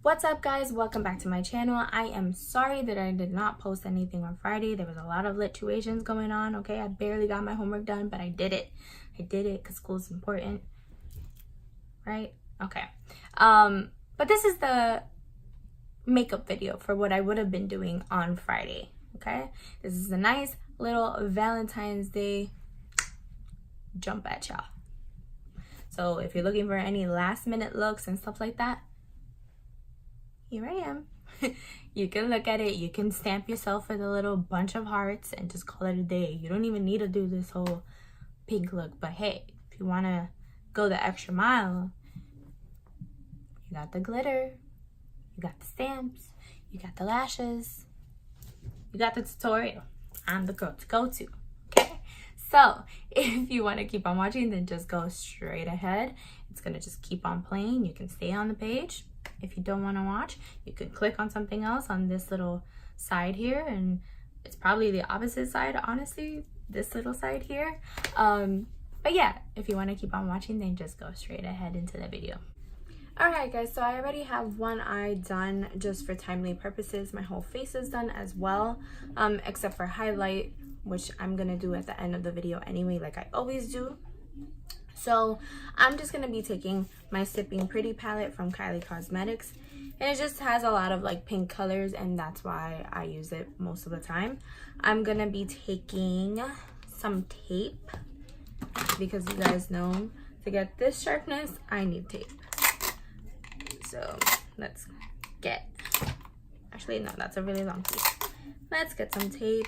What's up, guys? Welcome back to my channel. I am sorry that I did not post anything on Friday. There was a lot of situations going on, okay? I barely got my homework done, but I did it. I did it because school is important, right? Okay. But this is the makeup video for what I would have been doing on Friday, okay? This is a nice little Valentine's Day jump at y'all. So if you're looking for any last minute looks and stuff like that, here I am. You can look at it, you can stamp yourself with a little bunch of hearts and just call it a day. You don't even need to do this whole pink look, but hey, if you want to go the extra mile, you got the glitter, you got the stamps, you got the lashes, you got the tutorial. I'm the girl to go to, okay? So if you want to keep on watching, then just go straight ahead. It's gonna just keep on playing. You can stay on the page. If you don't want to watch, you could click on something else on this little side here, and it's probably the opposite side, honestly, this little side here. But yeah, if you want to keep on watching, then just go straight ahead into the video. Alright guys, so I already have one eye done just for timely purposes. My whole face is done as well, except for highlight, which I'm gonna do at the end of the video anyway, like I always do. So I'm just gonna be taking my Sipping Pretty palette from Kylie Cosmetics, and it just has a lot of like pink colors, and that's why I use it most of the time. I'm gonna be taking some tape because you guys know to get this sharpness I need tape. So let's get, actually no, that's a really long piece. Let's get some tape.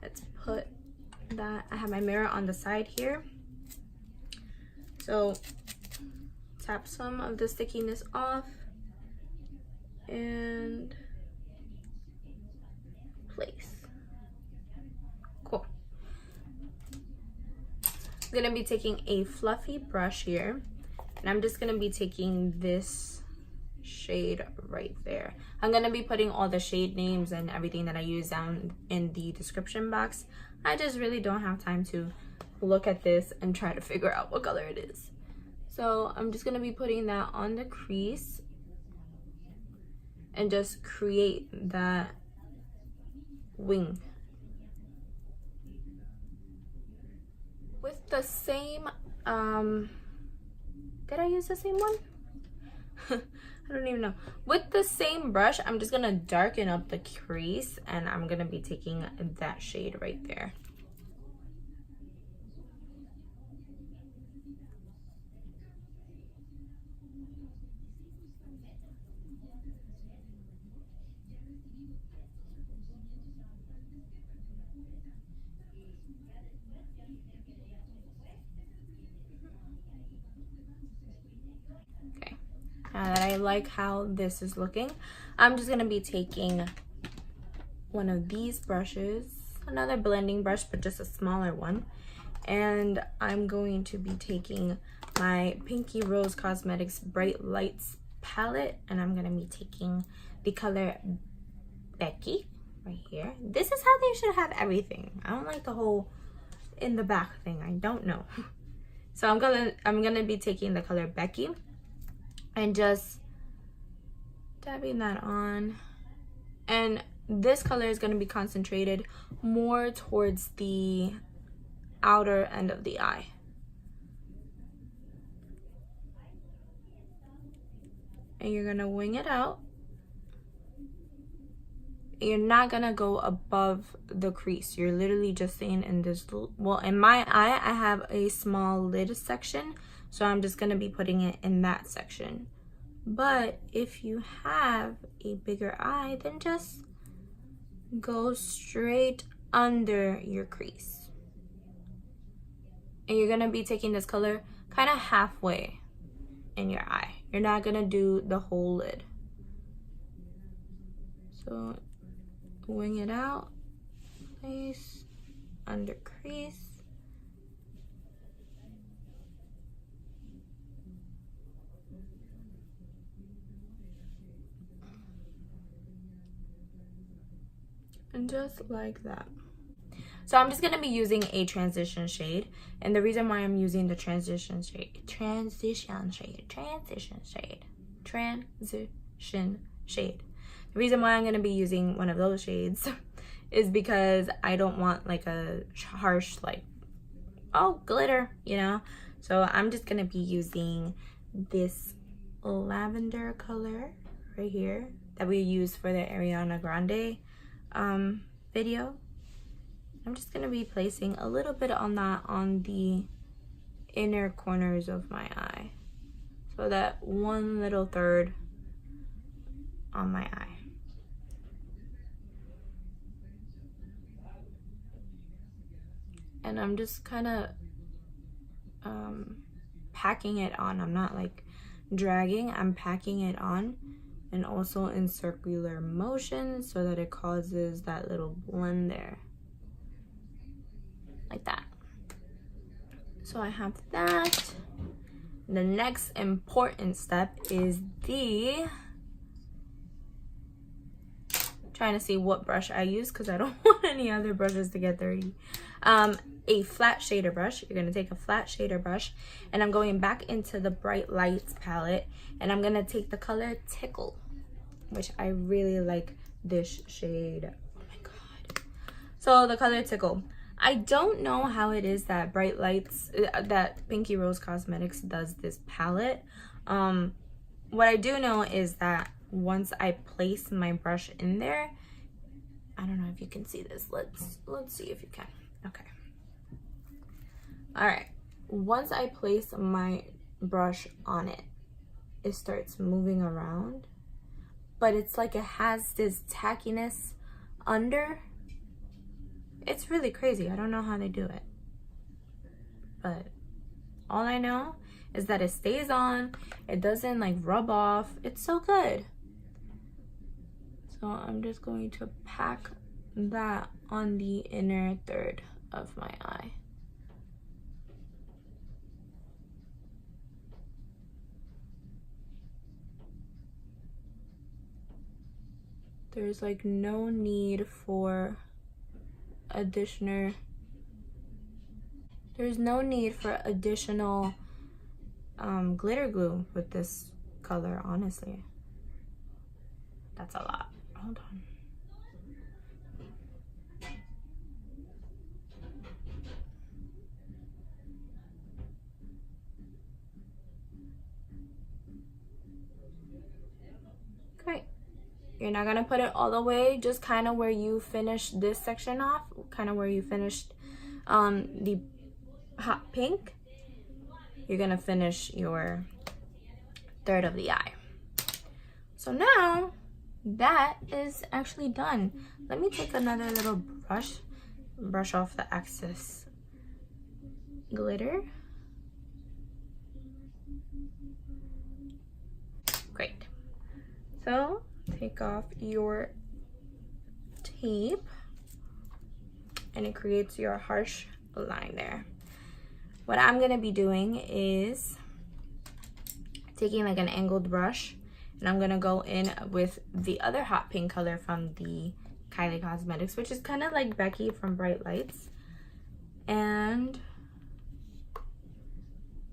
Let's put that. I have my mirror on the side here. So tap some of the stickiness off and place. Cool. I'm gonna be taking a fluffy brush here, and I'm just gonna be taking this shade right there. I'm gonna be putting all the shade names and everything that I use down in the description box. I just really don't have time to look at this and try to figure out what color it is. So I'm just gonna be putting that on the crease and just create that wing. With the same, did I use the same one? I don't even know. With the same brush, I'm just gonna darken up the crease, and I'm gonna be taking that shade right there. Now that I like how this is looking, I'm just gonna be taking one of these brushes, another blending brush, but just a smaller one. And I'm going to be taking my Pinky Rose Cosmetics Bright Lights palette, and I'm gonna be taking the color Becky right here. This is how they should have everything. I don't like the whole in the back thing. I don't know. So I'm gonna be taking the color Becky and just dabbing that on. And this color is going to be concentrated more towards the outer end of the eye. And you're going to wing it out. You're not going to go above the crease. You're literally just staying in this, well, in my eye, I have a small lid section, so I'm just going to be putting it in that section. But if you have a bigger eye, then just go straight under your crease. And you're going to be taking this color kind of halfway in your eye. You're not going to do the whole lid. So wing it out, place, under crease. And just like that. So I'm just going to be using a transition shade, and the reason why I'm using the transition shade transition shade. The reason why I'm going to be using one of those shades is because I don't want like a harsh like, oh, glitter, you know. So I'm just going to be using this lavender color right here that we used for the Ariana Grande video. I'm just going to be placing a little bit on that on the inner corners of my eye. So that one little third on my eye. And I'm just kind of packing it on. I'm not like dragging, I'm packing it on, and also in circular motion so that it causes that little blend there. Like that. So I have that. The next important step is trying to see what brush I use because I don't want any other brushes to get dirty. A flat shader brush. You're going to take a flat shader brush, and I'm going back into the Bright Lights palette, and I'm going to take the color Tickle, which I really like this shade. Oh my god. So the color Tickle. I don't know how it is that Bright Lights, that Pinky Rose Cosmetics does this palette. What I do know is that once I place my brush in there, I don't know if you can see this. Let's see if you can. Okay. All right. Once I place my brush on it, it starts moving around, but it's like it has this tackiness under. It's really crazy. I don't know how they do it, but all I know is that it stays on. It doesn't like rub off. It's so good. So I'm just going to pack that on the inner third of my eye. There's like no need for additional glitter glue with this color, honestly. That's a lot. Hold on. Great. You're not gonna put it all the way, just kind of where you finished this section off, kind of where you finished the hot pink. You're gonna finish your third of the eye. So now that is actually done. Let me take another little brush off the excess glitter. Great. So take off your tape, and it creates your harsh line there. What I'm gonna be doing is taking like an angled brush, and I'm gonna go in with the other hot pink color from the Kylie Cosmetics, which is kind of like Becky from Bright Lights, and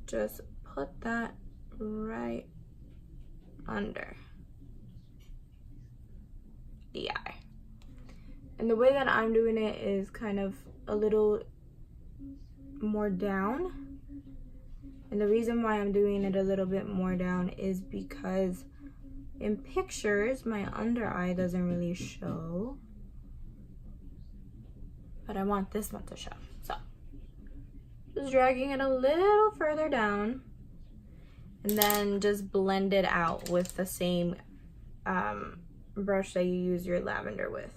just put that right under the eye. And the way that I'm doing it is kind of a little more down. And the reason why I'm doing it a little bit more down is because in pictures my under eye doesn't really show, but I want this one to show. So just dragging it a little further down, and then just blend it out with the same brush that you use your lavender with.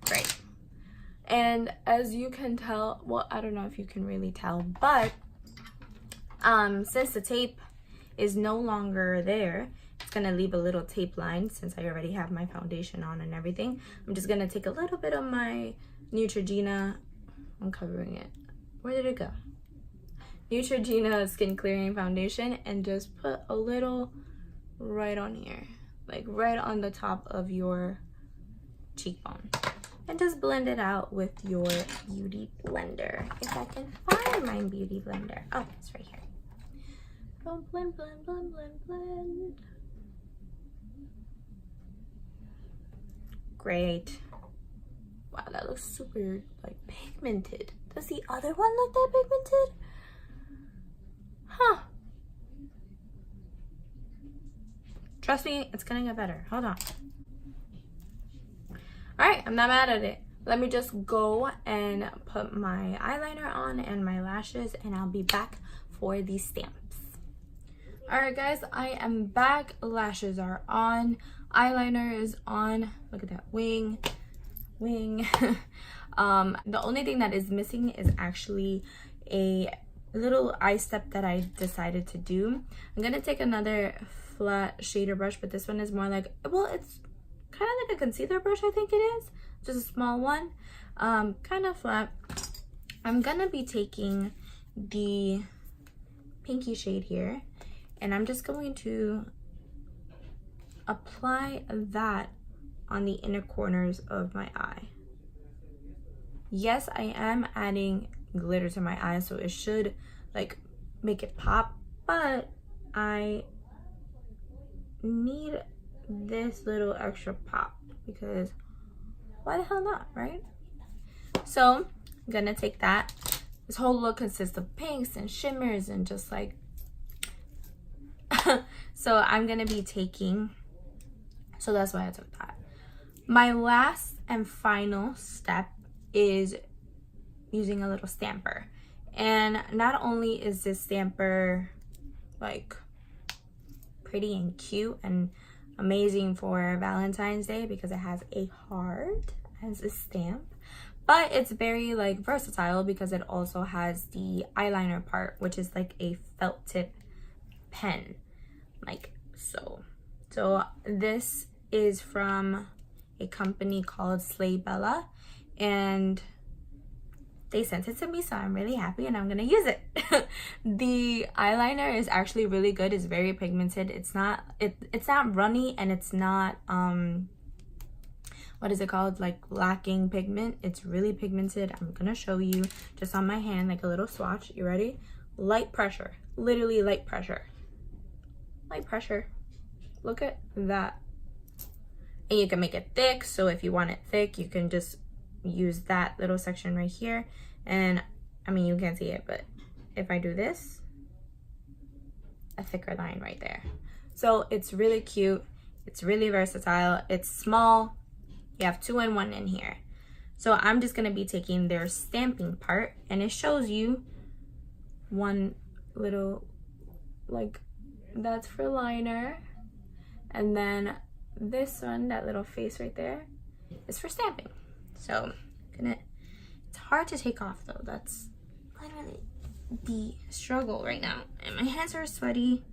Great. And as you can tell, well, I don't know if you can really tell, but since the tape is no longer there, it's gonna leave a little tape line since I already have my foundation on and everything. I'm just gonna take a little bit of my Neutrogena, I'm covering it. Where did it go? Neutrogena Skin Clearing Foundation, and just put a little right on here, like right on the top of your cheekbone. and just blend it out with your beauty blender. If I can find my beauty blender. Oh, it's right here. Blend, blend, blend, blend, blend, blend. Great. Wow, that looks super like pigmented. Does the other one look that pigmented? Huh. Trust me, it's gonna get better. Hold on. Alright, I'm not mad at it. Let me just go and put my eyeliner on and my lashes, and I'll be back for the stamps. Alright guys, I am back. Lashes are on. Eyeliner is on. Look at that wing. The only thing that is missing is actually a little eye step that I decided to do. I'm gonna take another flat shader brush, but this one is more like, well, it's kind of like a concealer brush, I think it is. Just a small one, kind of flat. I'm gonna be taking the pinky shade here, and I'm just going to apply that on the inner corners of my eye. Yes, I am adding glitter to my eye, so it should like make it pop, but I need this little extra pop because why the hell not, right? So I'm gonna take that. This whole look consists of pinks and shimmers and just like so I'm gonna be taking, so that's why I took that. My last and final step is using a little stamper, and not only is this stamper like pretty and cute and amazing for Valentine's Day because it has a heart as a stamp, but it's very like versatile because it also has the eyeliner part, which is like a felt tip pen, like so. So this is from a company called Slay Bella, and they sent it to me, so I'm really happy and I'm gonna use it. The eyeliner is actually really good. It's very pigmented. It's not runny, and it's not what is it called, like lacking pigment. It's really pigmented. I'm gonna show you just on my hand, like a little swatch. You ready? Light pressure, literally light pressure. Light pressure. Look at that. And you can make it thick, so if you want it thick, you can just use that little section right here. And I mean, you can't see it, but if I do this, a thicker line right there. So it's really cute. It's really versatile. It's small. You have 2-in-1 in here. So I'm just gonna be taking their stamping part, and it shows you one little, like, that's for liner, and then this one, that little face right there, is for stamping. So it's hard to take off though. That's literally the struggle right now, and my hands are sweaty.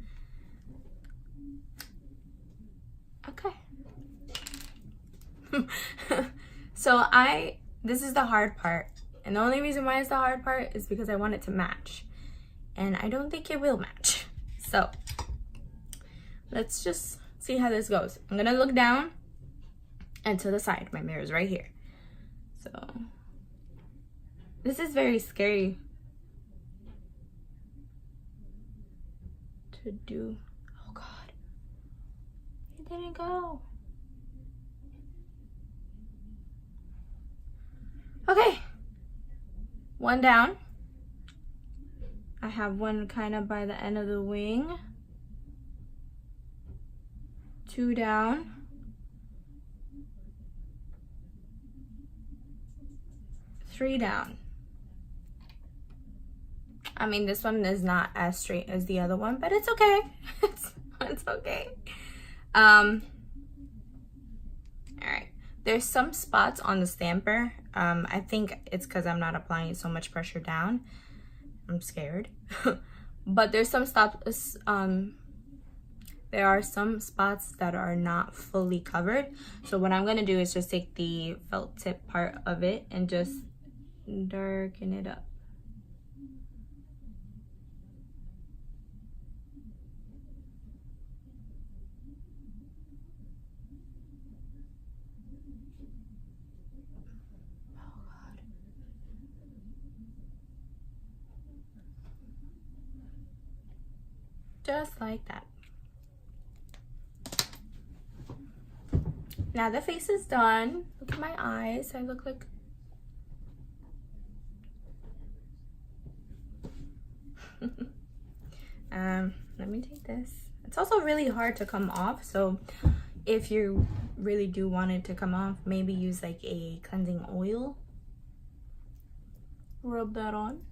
Okay. So this is the hard part, and the only reason why it's the hard part is because I want it to match, and I don't think it will match. So let's just see how this goes. I'm gonna look down and to the side. My mirror is right here. So this is very scary to do. Oh God, it didn't go. Okay, one down. I have one kind of by the end of the wing. 2 down. 3 down. I mean, this one is not as straight as the other one, but it's okay. It's okay. All right. There's some spots on the stamper. I think it's because I'm not applying so much pressure down. I'm scared. But there's some stops. There are some spots that are not fully covered. So what I'm gonna do is just take the felt tip part of it and just darken it up. Just like that. Now the face is done. Look at my eyes. I look like... let me take this. It's also really hard to come off, so if you really do want it to come off, maybe use like a cleansing oil. Rub that on.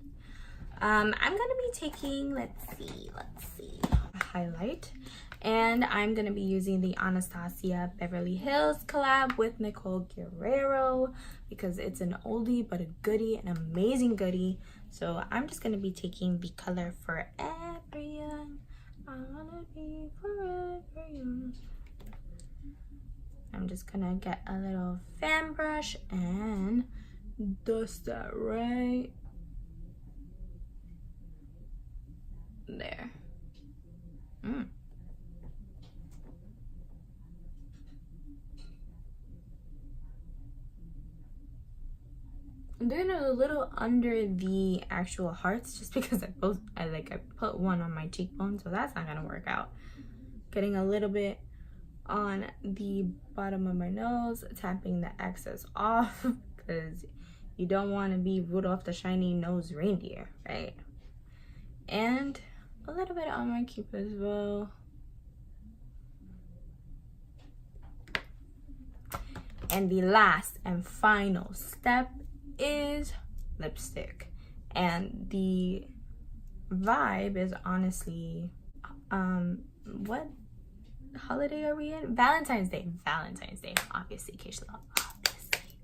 I'm gonna be taking, let's see, a highlight, and I'm gonna be using the Anastasia Beverly Hills collab with Nicole Guerrero because it's an oldie but a goodie, an amazing goodie. So I'm just gonna be taking the color Forever Young. I wanna be forever young. I'm just gonna get a little fan brush and dust that right there. I'm doing it a little under the actual hearts just because I put one on my cheekbone, so that's not gonna work out. Getting a little bit on the bottom of my nose, tapping the excess off because you don't want to be Rudolph the Shiny Nose Reindeer, right? And a little bit on my cupid as well. And the last and final step is lipstick, and the vibe is honestly what holiday are we in? Valentine's Day, obviously, Keisha, obviously.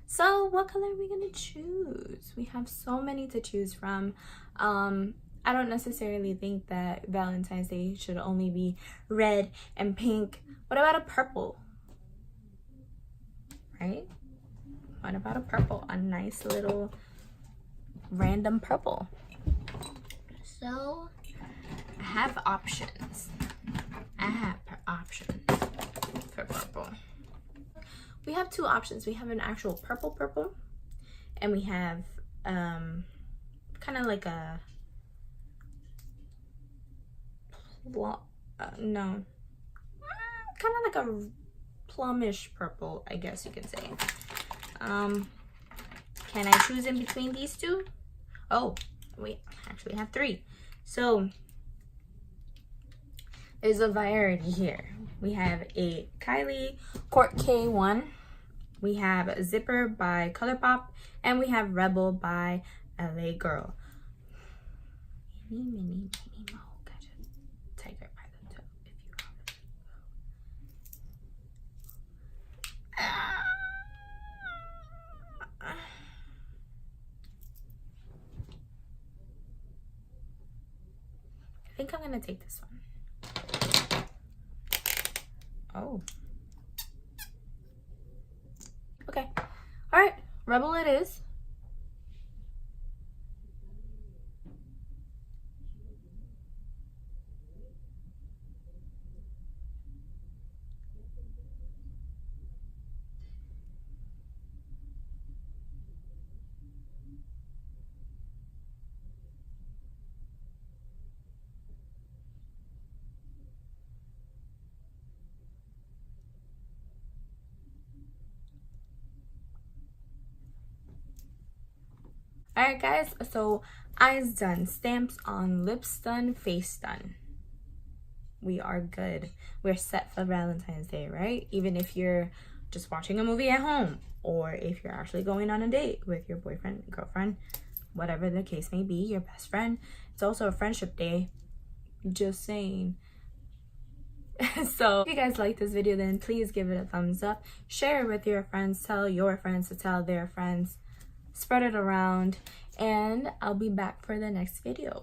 So what color are we gonna choose? We have so many to choose from. I don't necessarily think that Valentine's Day should only be red and pink. What about a purple? Right? What about a purple? A nice little random purple. So I have options. For purple. We have two options. We have an actual purple, and we have kind of like a kind of like a plumish purple, I guess you could say. Can I choose in between these two? Oh, wait, actually I have three. So there's a variety here. We have a Kylie Court K1, we have Zipper by ColourPop, and we have Rebel by LA Girl. Mini mo, catch a tiger by the toe if you have it. I think I'm gonna take this one. Oh. Okay. All right. Rebel it is. Alright guys, so eyes done, stamps on, lips done, face done. We are good. We're set for Valentine's Day, right? Even if you're just watching a movie at home, or if you're actually going on a date with your boyfriend, girlfriend, whatever the case may be, your best friend. It's also a friendship day. Just saying. So if you guys like this video, then please give it a thumbs up. Share it with your friends. Tell your friends to tell their friends. Spread it around, and I'll be back for the next video.